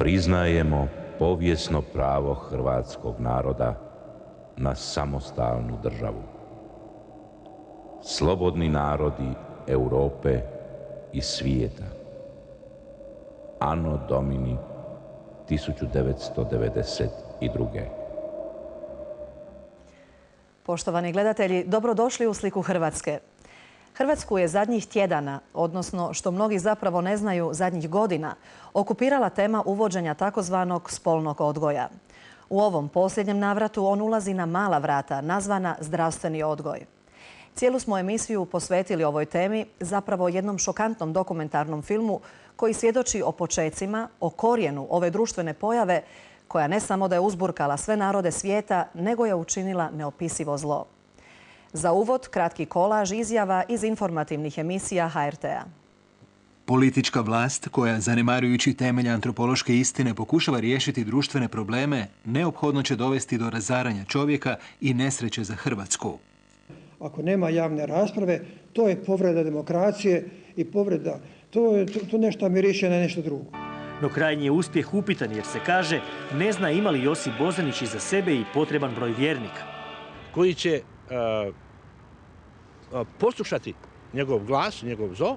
priznajemo povijesno pravo hrvatskog naroda na samostalnu državu. Slobodni narodi Europe i svijeta. Anno Domini 1992. Poštovani gledatelji, dobrodošli u Sliku Hrvatske. Hrvatsku je zadnjih tjedana, odnosno što mnogi zapravo ne znaju zadnjih godina, okupirala tema uvođenja takozvanog spolnog odgoja. U ovom posljednjem navratu on ulazi na mala vrata, nazvana zdravstveni odgoj. Cijelu smo emisiju posvetili ovoj temi, zapravo jednom šokantnom dokumentarnom filmu koji svjedoči o počecima, o korijenu ove društvene pojave koja ne samo da je uzburkala sve narode svijeta, nego je učinila neopisivo zlo. Za uvod kratki kolaž izjava iz informativnih emisija HRT-a. Politička vlast koja, zanemarujući temelj antropološke istine, pokušava riješiti društvene probleme, neophodno će dovesti do razaranja čovjeka i nesreće za Hrvatsku. Ako nema javne rasprave, to je povreda demokracije i povreda, to nešto miriše na nešto drugo. No krajnji je uspjeh upitan jer se kaže ne zna ima li Josip Bozanić iza sebe i potreban broj vjernika. Koji će poslušati njegov glas, njegov zov,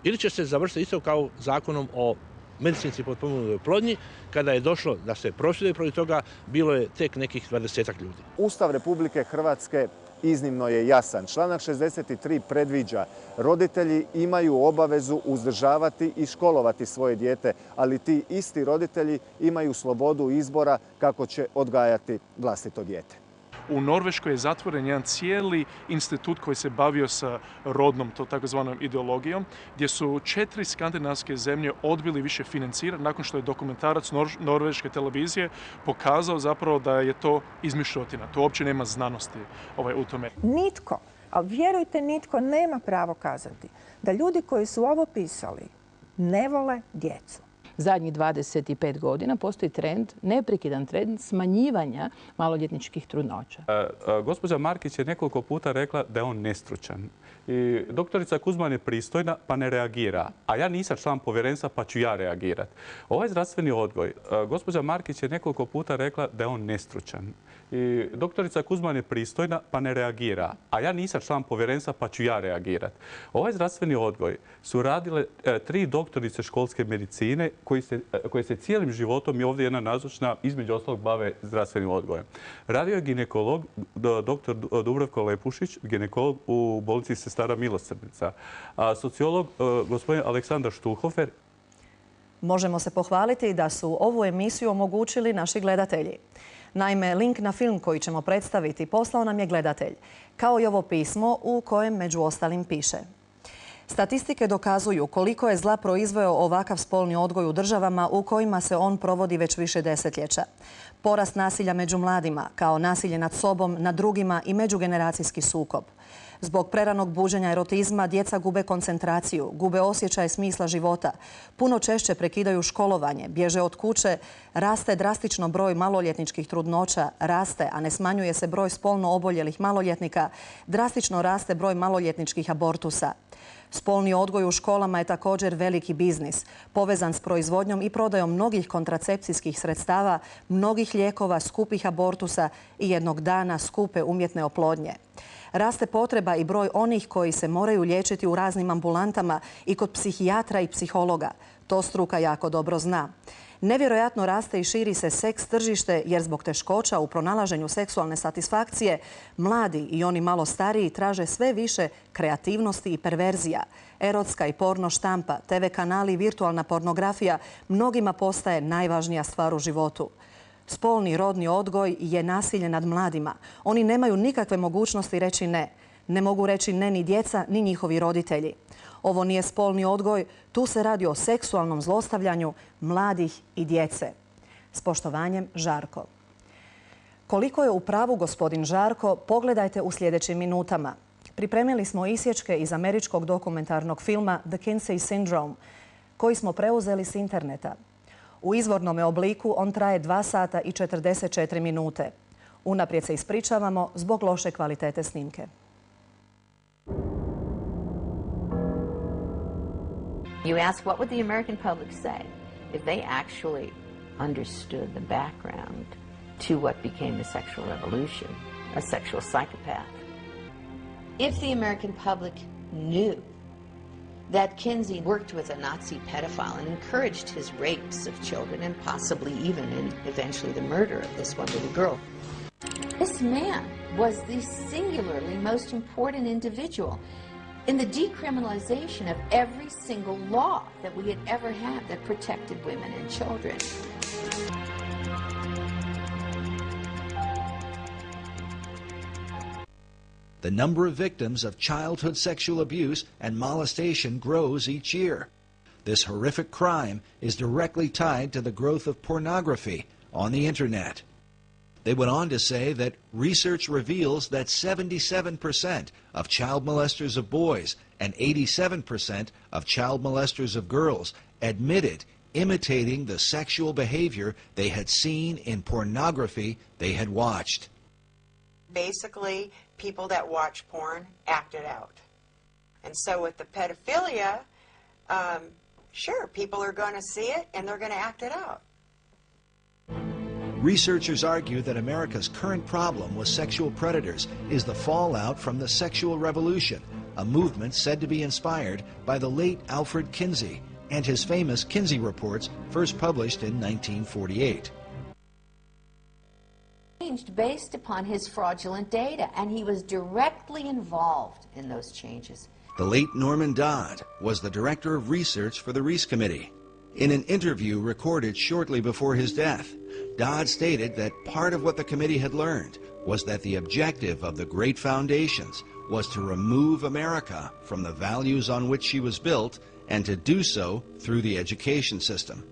ili će se završiti isto kao zakonom o medicinski potpomognutoj oplodnji, kada je došlo da se prosvjeduje protiv toga, bilo je tek nekih 20-ak ljudi. Ustav Republike Hrvatske iznimno je jasan. Članak 63 predviđa roditelji imaju obavezu uzdržavati i školovati svoje dijete, ali ti isti roditelji imaju slobodu izbora kako će odgajati vlastito dijete. U Norveškoj je zatvoren jedan cijeli institut koji se bavio sa rodnom, to takozvanom ideologijom, gdje su 4 skandinavske zemlje odbili više financirati nakon što je dokumentarac norveške televizije pokazao zapravo da je to izmišljotina. To uopće nema znanosti u tome. Nitko, ali vjerujte nitko, nema pravo kazati da ljudi koji su ovo pisali ne vole djecu. Zadnjih 25 godina postoji trend, neprekidan trend smanjivanja maloljetničkih trudnoća. Gospođa Markić je nekoliko puta rekla da je on nestručan. I doktorica Kuzman je pristojna pa ne reagira. A ja nisam član povjerenstva pa ću ja reagirati. Ovaj zdravstveni odgoj, gospođa Markić je nekoliko puta rekla da je on nestručan. I doktorica Kuzman je pristojna pa ne reagira. A ja nisam član povjerenstva pa ću ja reagirati. Ovaj zdravstveni odgoj su radile 3 doktorice školske medicine koji se cijelim životom, i ovdje jedna nazočna, između ostalog bave zdravstvenim odgojem. Radio je ginekolog dr. Dubravko Lepušić, ginekolog u bolnici Sestara Milosrdnica, a sociolog gospodin Aleksandar Štulhofer. Možemo se pohvaliti da su ovu emisiju omogućili naši gledatelji. Naime, link na film koji ćemo predstaviti poslao nam je gledatelj, kao i ovo pismo u kojem među ostalim piše: statistike dokazuju koliko je zla proizveo ovakav spolni odgoj u državama u kojima se on provodi već više desetljeća. Porast nasilja među mladima, kao nasilje nad sobom, nad drugima i međugeneracijski sukob. Zbog preranog buđenja erotizma djeca gube koncentraciju, gube osjećaj smisla života, puno češće prekidaju školovanje, bježe od kuće, raste drastično broj maloljetničkih trudnoća, raste, a ne smanjuje se broj spolno oboljelih maloljetnika, drastično raste broj maloljetničkih abortusa. Spolni odgoj u školama je također veliki biznis, povezan s proizvodnjom i prodajom mnogih kontracepcijskih sredstava, mnogih lijekova, skupih abortusa i jednog dana skupe umjetne oplodnje. Raste potreba i broj onih koji se moraju liječiti u raznim ambulantama i kod psihijatra i psihologa. To struka jako dobro zna. Nevjerojatno raste i širi se seks tržište jer zbog teškoća u pronalaženju seksualne satisfakcije mladi i oni malo stariji traže sve više kreativnosti i perverzija. Erotska i porno štampa, TV kanali i virtualna pornografija mnogima postaje najvažnija stvar u životu. Spolni rodni odgoj je nasilje nad mladima. Oni nemaju nikakve mogućnosti reći ne. Ne mogu reći ne ni djeca, ni njihovi roditelji. Ovo nije spolni odgoj, tu se radi o seksualnom zlostavljanju mladih i djece. S poštovanjem, Žarko. Koliko je u pravu gospodin Žarko, pogledajte u sljedećim minutama. Pripremili smo isječke iz američkog dokumentarnog filma The Kinsey Syndrome, koji smo preuzeli s interneta. U izvornome obliku on traje 2 sata i 44 minute. Unaprijed se ispričavamo zbog loše kvalitete snimke. You ask what would the American public say if they actually understood the background to what became the sexual revolution, a sexual psychopath. If the American public knew that Kinsey worked with a Nazi pedophile and encouraged his rapes of children and possibly even and eventually the murder of this one little girl, this man was the singularly most important individual in the decriminalization of every single law that we had ever had that protected women and children. The number of victims of childhood sexual abuse and molestation grows each year. This horrific crime is directly tied to the growth of pornography on the internet. They went on to say that research reveals that 77% of child molesters of boys and 87% of child molesters of girls admitted imitating the sexual behavior they had seen in pornography they had watched. Basically, people that watch porn acted out. And so with the pedophilia, sure, people are going to see it and they're going to act it out. Researchers argue that America's current problem with sexual predators is the fallout from the sexual revolution, a movement said to be inspired by the late Alfred Kinsey and his famous Kinsey Reports, first published in 1948. Based upon his fraudulent data, and he was directly involved in those changes. The late Norman Dodd was the director of research for the Reese Committee. In an interview recorded shortly before his death, Dodd stated that part of what the committee had learned was that the objective of the Great Foundations was to remove America from the values on which she was built, and to do so through the education system.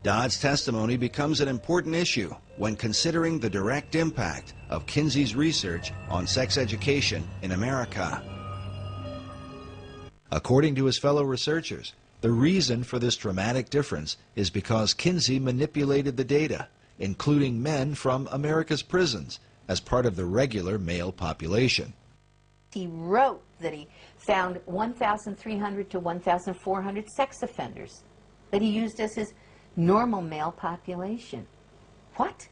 Dodd's testimony becomes an important issue when considering the direct impact of Kinsey's research on sex education in America. According to his fellow researchers, the reason for this dramatic difference is because Kinsey manipulated the data, including men from America's prisons, as part of the regular male population. He wrote that he found 1,300 to 1,400 sex offenders that he used as his normal male population. What?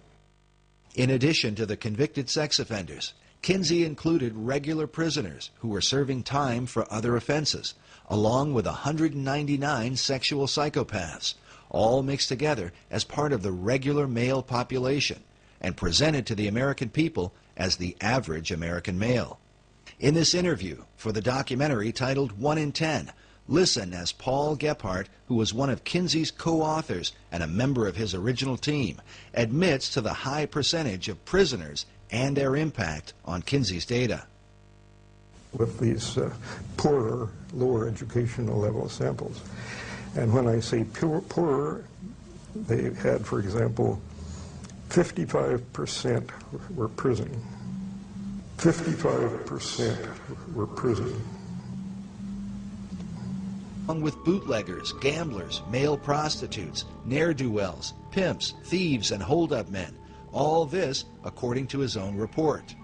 In addition to the convicted sex offenders, Kinsey included regular prisoners who were serving time for other offenses, along with 199 sexual psychopaths, all mixed together as part of the regular male population and presented to the American people as the average American male. In this interview for the documentary titled 1 in 10, listen as Paul Gephardt, who was one of Kinsey's co-authors and a member of his original team, admits to the high percentage of prisoners and their impact on Kinsey's data. With these poorer, lower educational level samples. And when I say poorer, they had, for example, 55% were prison. 55% were prison. Along with bootleggers, gamblers, male prostitutes, ne'er-do-wells, pimps, thieves, and hold-up men. All this according to his own report.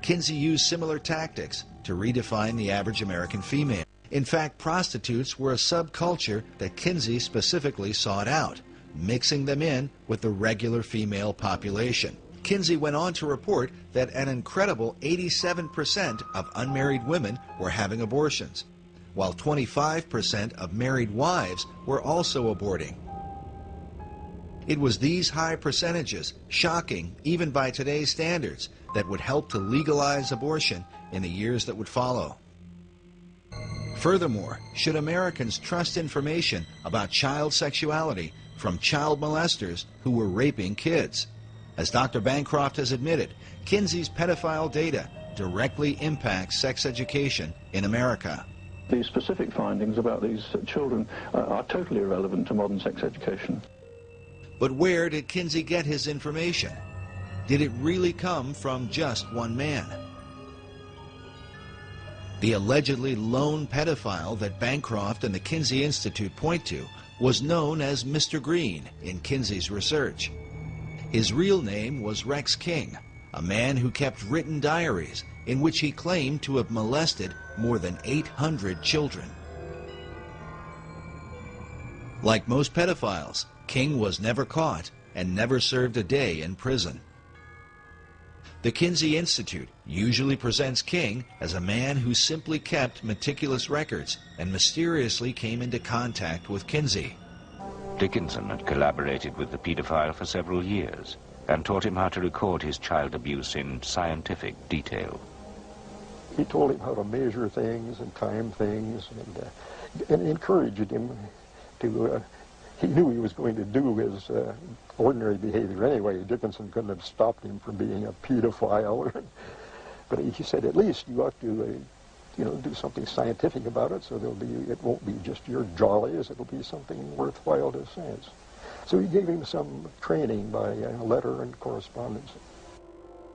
Kinsey used similar tactics to redefine the average American female. In fact, prostitutes were a subculture that Kinsey specifically sought out, mixing them in with the regular female population. Kinsey went on to report that an incredible 87% of unmarried women were having abortions, while 25% of married wives were also aborting. It was these high percentages, shocking even by today's standards, that would help to legalize abortion in the years that would follow. Furthermore, should Americans trust information about child sexuality from child molesters who were raping kids? As Dr. Bancroft has admitted, Kinsey's pedophile data directly impacts sex education in America. The specific findings about these children are totally irrelevant to modern sex education. But where did Kinsey get his information? Did it really come from just one man? The allegedly lone pedophile that Bancroft and the Kinsey Institute point to was known as Mr. Green in Kinsey's research. His real name was Rex King, a man who kept written diaries in which he claimed to have molested more than 800 children. Like most pedophiles, King was never caught and never served a day in prison. The Kinsey Institute usually presents King as a man who simply kept meticulous records and mysteriously came into contact with Kinsey. Dickinson had collaborated with the pedophile for several years and taught him how to record his child abuse in scientific detail. He told him how to measure things and time things and encouraged him to, he knew he was going to do his ordinary behavior anyway. Dickinson couldn't have stopped him from being a pedophile. But he said, at least you ought to, do something scientific about it, so it won't be just your jollies, it'll be something worthwhile to science. So he gave him some training by letter and correspondence.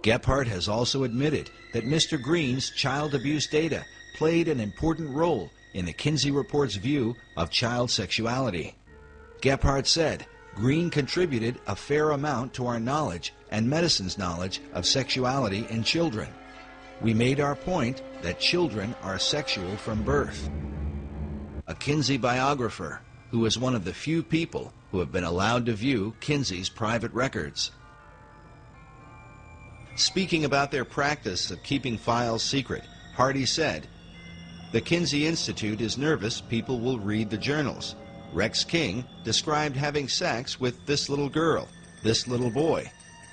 Gephardt has also admitted that Mr. Green's child abuse data played an important role in the Kinsey Report's view of child sexuality. Gephardt said, Green contributed a fair amount to our knowledge and medicine's knowledge of sexuality in children. We made our point that children are sexual from birth. A Kinsey biographer who is one of the few people who have been allowed to view Kinsey's private records. Speaking about their practice of keeping files secret, Hardy said, "The Kinsey Institute is nervous people will read the journals. Rex King described having sex with this little girl, this little boy.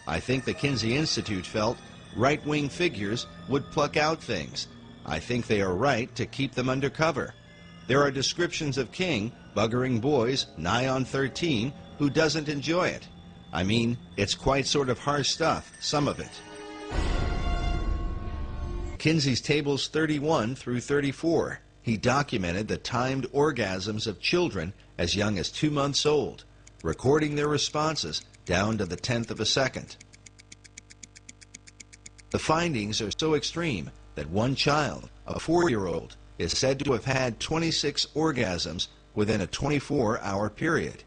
I think the Kinsey Institute felt right-wing figures would pluck out things. I think they are right to keep them under cover. There are descriptions of King buggering boys nigh on 13 who doesn't enjoy it. I mean, it's quite sort of harsh stuff, some of it." Kinsey's tables 31 through 34. He documented the timed orgasms of children as young as 2 months old, recording their responses down to the 10th of a second. The findings are so extreme that one child, a 4-year-old, is said to have had 26 orgasms within a 24-hour period.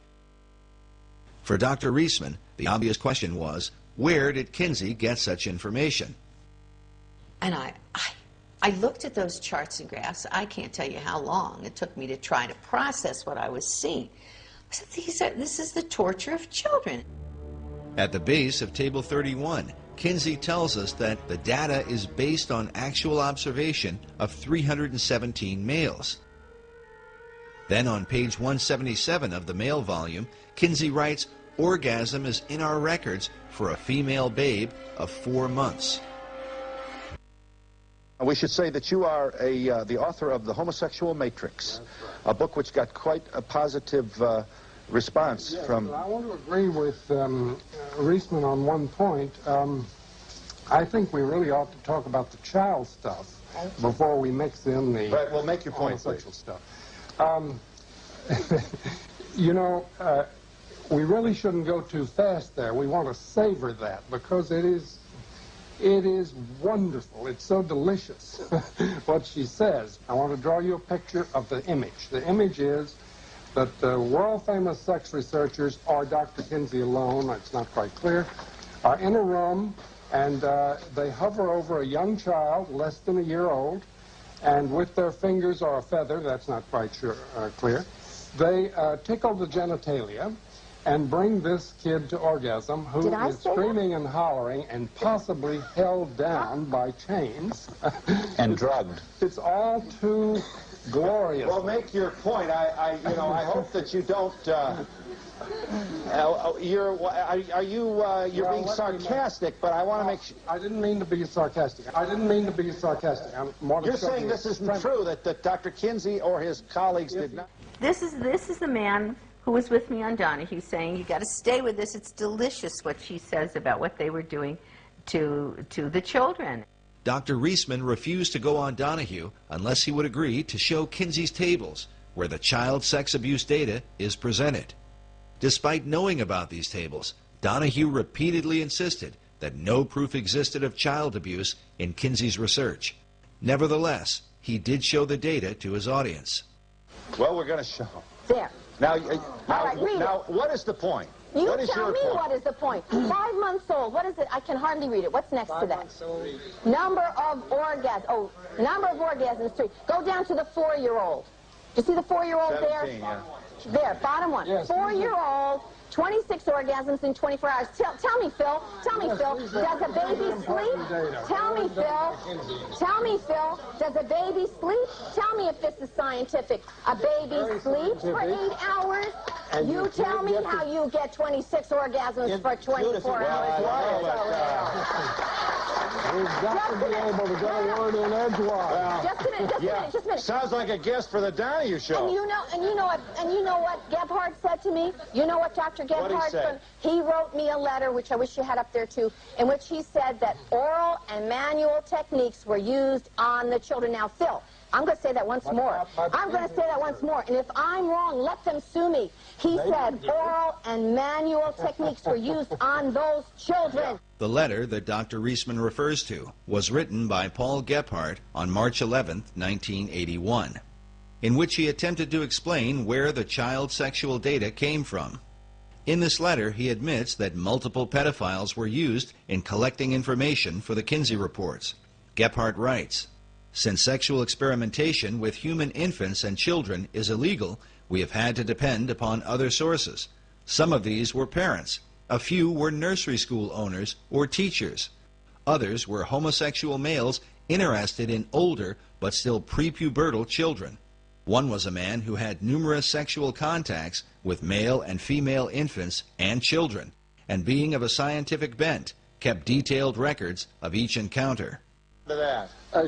For Dr. Reisman, the obvious question was, where did Kinsey get such information? And I looked at those charts and graphs. I can't tell you how long it took me to try to process what I was seeing. I said, this is the torture of children. At the base of Table 31, Kinsey tells us that the data is based on actual observation of 317 males. Then on page 177 of the male volume, Kinsey writes, "Orgasm is in our records for a female babe of 4 months." We should say that you are the author of The Homosexual Matrix, a book which got quite a positive response from... I want to agree with Reisman on one point. I think we really ought to talk about the child stuff before we mix in the Right, well, make your point, homosexual please. Stuff. We really shouldn't go too fast there. We want to savor that because it is wonderful. It's so delicious what she says. I want to draw you a picture of the image. The image is that the world-famous sex researchers, or Dr. Kinsey alone, it's not quite clear, are in a room and they hover over a young child, less than a year old, and with their fingers or a feather, that's not quite clear, they tickle the genitalia and bring this kid to orgasm, who is screaming and hollering and possibly held down by chains. And drugged. It's all too glorious. Well, make your point. I hope that you don't... you're being sarcastic, but I want to make sure... I didn't mean to be sarcastic. You're saying this isn't true, that Dr. Kinsey or his colleagues did not... This is the man who was with me on Donahue saying, you got to stay with this. It's delicious what she says about what they were doing to the children. Dr. Reisman refused to go on Donahue unless he would agree to show Kinsey's tables, where the child sex abuse data is presented. Despite knowing about these tables, Donahue repeatedly insisted that no proof existed of child abuse in Kinsey's research. Nevertheless, he did show the data to his audience. Well, we're going to show. There. Now, what is the point? You what is tell your me point? what is the point. 5 months old. What is it? I can hardly read it. What's next to that? Number of orgasms. Oh, number of orgasms, 3. Go down to the 4-year-old. You see the 4-year-old there? Yeah. There, bottom one. Yes, 4-year-old, 26 orgasms in 24 hours. Tell me, Phil. Tell me, Phil. Does a baby sleep? Tell me, Phil. Tell me, Phil. Does a baby sleep? Tell me if this is scientific. A baby sleeps for 8 hours? And you tell me how you get 26 orgasms for 24 hours. We've got to be able to get a word in edgewise. Just a minute. Sounds like a guest for the Donahue show. And you know what Gebhardt said to me? You know what Dr. Gebhardt What'd he say? He wrote me a letter, which I wish you had up there too, in which he said that oral and manual techniques were used on the children. Now, Phil, I'm going to say that once more. I'm going to say that once more. And if I'm wrong, let them sue me. He said oral and manual techniques were used on those children. The letter that Dr. Reisman refers to was written by Paul Gebhardt on March 11, 1981, in which he attempted to explain where the child sexual data came from. In this letter, he admits that multiple pedophiles were used in collecting information for the Kinsey reports. Gebhardt writes, "Since sexual experimentation with human infants and children is illegal, we have had to depend upon other sources. Some of these were parents. A few were nursery school owners or teachers. Others were homosexual males interested in older but still prepubertal children. One was a man who had numerous sexual contacts with male and female infants and children, and being of a scientific bent, kept detailed records of each encounter."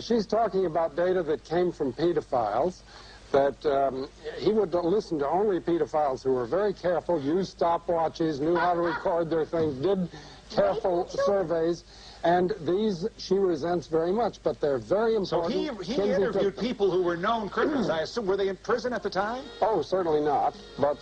She's talking about data that came from pedophiles, that he would listen to only pedophiles who were very careful, used stopwatches, knew how to record their things, did careful surveys, and these she resents very much, but they're very important. So he interviewed people who were known criminals. I assume, were they in prison at the time? Oh, certainly not, but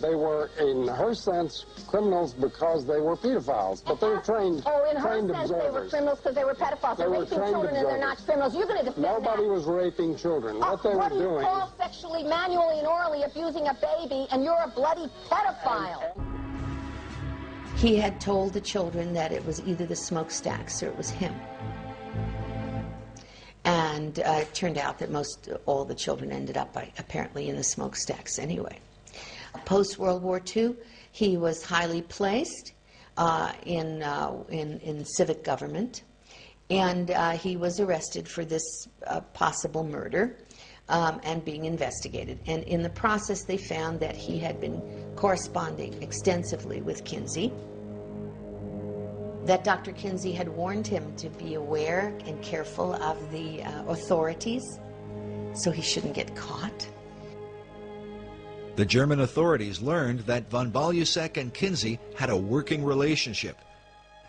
they were, in her sense, criminals because they were pedophiles, but they were trained Oh, in her trained sense, observers. they were criminals because they were pedophiles. They They're were raping trained children and they're not observers. criminals. You're going to defend Nobody that. was raping children. What they were do you doing... call sexually, manually, and orally abusing a baby, and you're a bloody pedophile? He had told the children that it was either the smokestacks or it was him. And it turned out that all the children ended up apparently in the smokestacks anyway. Post-World War II, he was highly placed in civic government, and he was arrested for this possible murder and being investigated. And in the process, they found that he had been corresponding extensively with Kinsey, that Dr. Kinsey had warned him to be aware and careful of the authorities so he shouldn't get caught. The German authorities learned that von Balusek and Kinsey had a working relationship,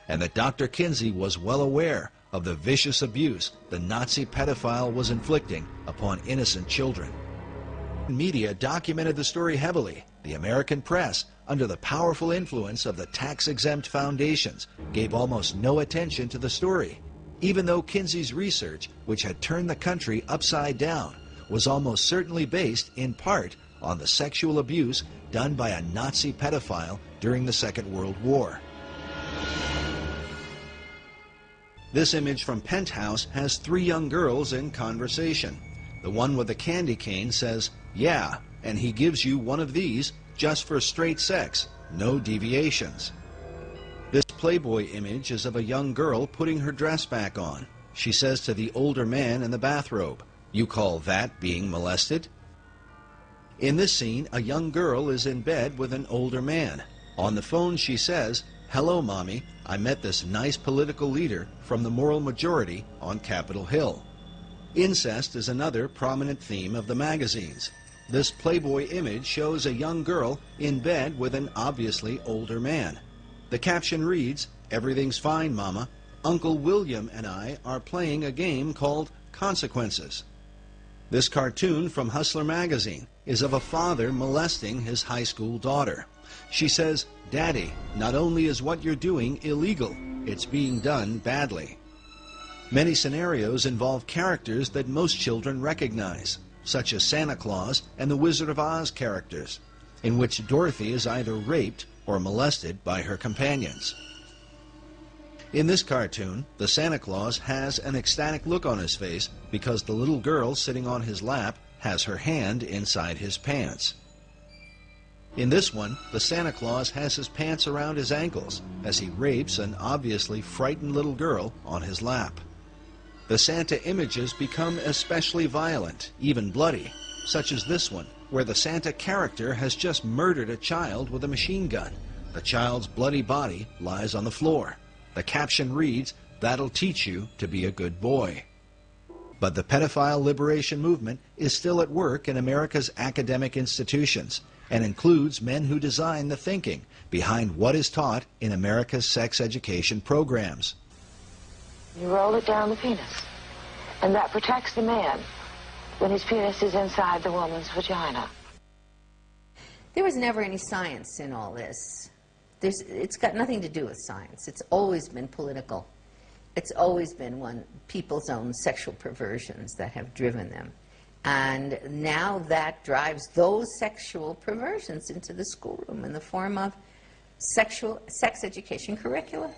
and that Dr. Kinsey was well aware of the vicious abuse the Nazi pedophile was inflicting upon innocent children. Media documented the story heavily. The American press, under the powerful influence of the tax-exempt foundations, gave almost no attention to the story, even though Kinsey's research, which had turned the country upside down, was almost certainly based in part on the sexual abuse done by a Nazi pedophile during the Second World War. This image from Penthouse has 3 young girls in conversation. The one with the candy cane says, "Yeah," and he gives you one of these just for straight sex, no deviations. This Playboy image is of a young girl putting her dress back on. She says to the older man in the bathrobe, "You call that being molested?" In this scene, a young girl is in bed with an older man. On the phone, she says, "Hello, Mommy. I met this nice political leader from the moral majority on Capitol Hill." Incest is another prominent theme of the magazines. This Playboy image shows a young girl in bed with an obviously older man. The caption reads, "Everything's fine, Mama. Uncle William and I are playing a game called Consequences." This cartoon from Hustler magazine is of a father molesting his high school daughter. She says, "Daddy, not only is what you're doing illegal, it's being done badly." Many scenarios involve characters that most children recognize, such as Santa Claus and the Wizard of Oz characters, in which Dorothy is either raped or molested by her companions. In this cartoon, the Santa Claus has an ecstatic look on his face because the little girl sitting on his lap has her hand inside his pants. In this one, the Santa Claus has his pants around his ankles as he rapes an obviously frightened little girl on his lap. The Santa images become especially violent, even bloody, such as this one, where the Santa character has just murdered a child with a machine gun. The child's bloody body lies on the floor. The caption reads, "That'll teach you to be a good boy." But the pedophile liberation movement is still at work in America's academic institutions and includes men who design the thinking behind what is taught in America's sex education programs. You roll it down the penis, and that protects the man when his penis is inside the woman's vagina. There was never any science in all this. It's got nothing to do with science. It's always been political. It's always been people's own sexual perversions that have driven them. And now that drives those sexual perversions into the schoolroom in the form of sex education curricula.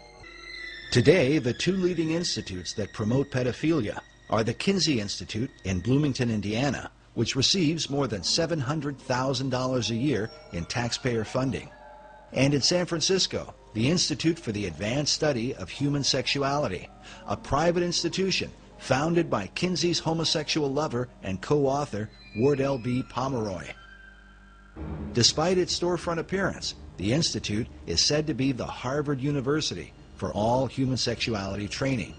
Today, the two leading institutes that promote pedophilia are the Kinsey Institute in Bloomington, Indiana, which receives more than $700,000 a year in taxpayer funding, and in San Francisco, the Institute for the Advanced Study of Human Sexuality, a private institution founded by Kinsey's homosexual lover and co-author Wardell B. Pomeroy. Despite its storefront appearance, the Institute is said to be the Harvard University for all human sexuality training.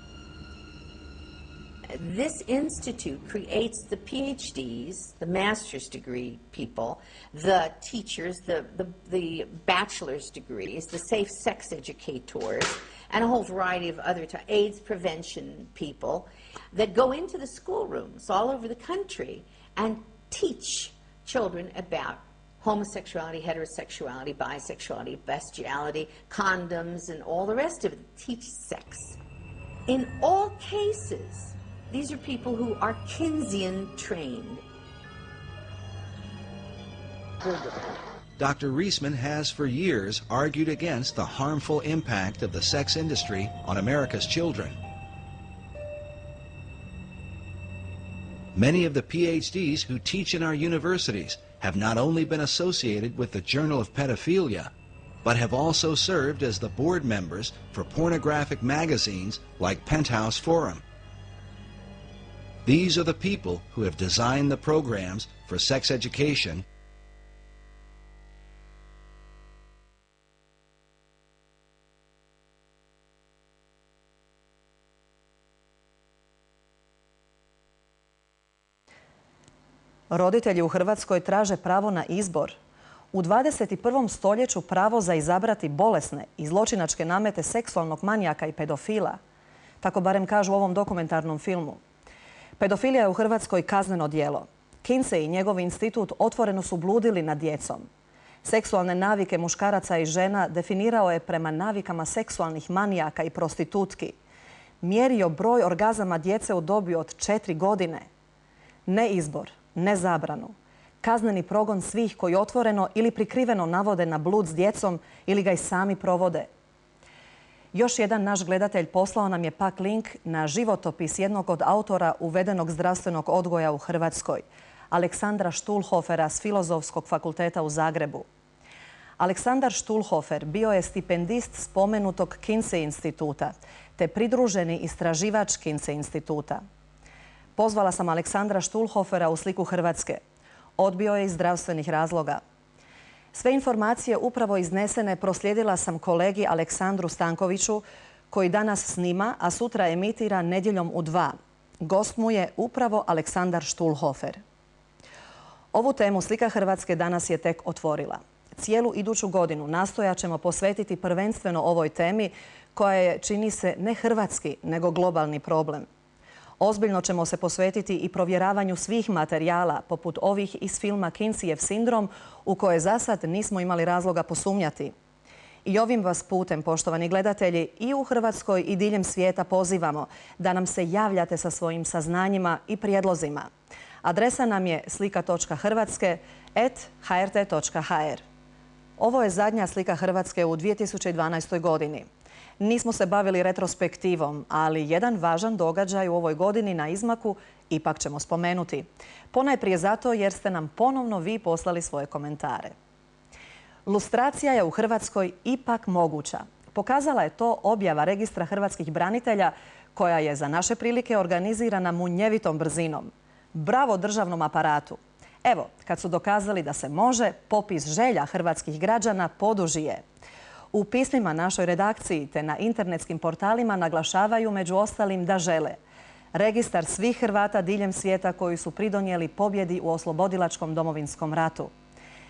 This institute creates the PhDs, the master's degree people, the teachers, the bachelor's degrees, the safe sex educators, and a whole variety of other AIDS prevention people that go into the schoolrooms all over the country and teach children about homosexuality, heterosexuality, bisexuality, bestiality, condoms, and all the rest of it. Teach sex. In all cases, these are people who are Kinseyan trained. Dr. Reisman has for years argued against the harmful impact of the sex industry on America's children. Many of the PhDs who teach in our universities have not only been associated with the Journal of Pedophilia, but have also served as the board members for pornographic magazines like Penthouse Forum. These are the people who have designed the programs for sex education . Roditelji u Hrvatskoj traže pravo na izbor. U 21. stoljeću pravo za izabrati bolesne i zločinačke namete seksualnog manijaka i pedofila. Tako barem kažu u ovom dokumentarnom filmu. Pedofilija je u Hrvatskoj kazneno djelo. Kinsey i njegov institut otvoreno su bludili nad djecom. Seksualne navike muškaraca i žena definirao je prema navikama seksualnih manijaka i prostitutki. Mjerio broj orgazama djece u dobi od 4 godine. Ne izbor, ne zabranu. Kazneni progon svih koji otvoreno ili prikriveno navode na blud s djecom ili ga i sami provode. Još jedan naš gledatelj poslao nam je pak link na životopis jednog od autora uvedenog zdravstvenog odgoja u Hrvatskoj, Aleksandra Štulhofera s Filozofskog fakulteta u Zagrebu. Aleksandar Štulhofer bio je stipendist spomenutog Kinsey instituta te pridruženi istraživač Kinsey instituta. Pozvala sam Aleksandra Štulhofera u Sliku Hrvatske. Odbio je iz zdravstvenih razloga. Sve informacije upravo iznesene proslijedila sam kolegi Aleksandru Stankoviću, koji danas snima, a sutra emitira nedjeljom u 2. Gost mu je upravo Aleksandar Štulhofer. Ovu temu Slika Hrvatske danas je tek otvorila. Cijelu iduću godinu nastojat ćemo posvetiti prvenstveno ovoj temi koja je, čini se, ne hrvatski, nego globalni problem. Ozbiljno ćemo se posvetiti i provjeravanju svih materijala, poput ovih iz filma Kinseyjev sindrom, u koje za sad nismo imali razloga posumnjati. I ovim vas putem, poštovani gledatelji, i u Hrvatskoj i diljem svijeta pozivamo da nam se javljate sa svojim saznanjima i prijedlozima. Adresa nam je slika.hrvatske@hrt.hr. Ovo je zadnja Slika Hrvatske u 2012. godini. Nismo se bavili retrospektivom, ali jedan važan događaj u ovoj godini na izmaku ipak ćemo spomenuti. Ponajprije zato jer ste nam ponovno vi poslali svoje komentare. Lustracija je u Hrvatskoj ipak moguća. Pokazala je to objava Registra hrvatskih branitelja koja je za naše prilike organizirana munjevitom brzinom. Bravo državnom aparatu. Evo, kad su dokazali da se može, popis želja hrvatskih građana poduži je. U pismima našoj redakciji te na internetskim portalima naglašavaju među ostalim da žele registar svih Hrvata diljem svijeta koji su pridonijeli pobjedi u oslobodilačkom Domovinskom ratu,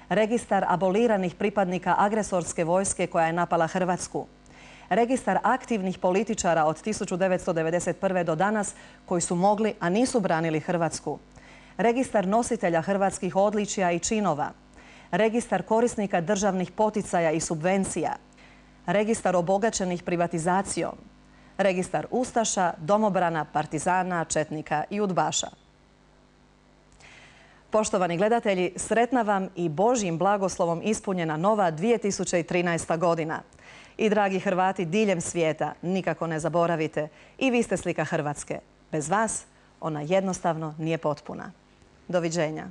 registar aboliranih pripadnika agresorske vojske koja je napala Hrvatsku, registar aktivnih političara od 1991. do danas koji su mogli, a nisu branili Hrvatsku, registar nositelja hrvatskih odličja i činova, registar korisnika državnih poticaja i subvencija, registar obogaćenih privatizacijom, registar ustaša, domobrana, partizana, četnika i udbaša. Poštovani gledatelji, sretna vam i Božjim blagoslovom ispunjena nova 2013. godina. I dragi Hrvati diljem svijeta, nikako ne zaboravite, i vi ste slika Hrvatske. Bez vas ona jednostavno nije potpuna. Doviđenja.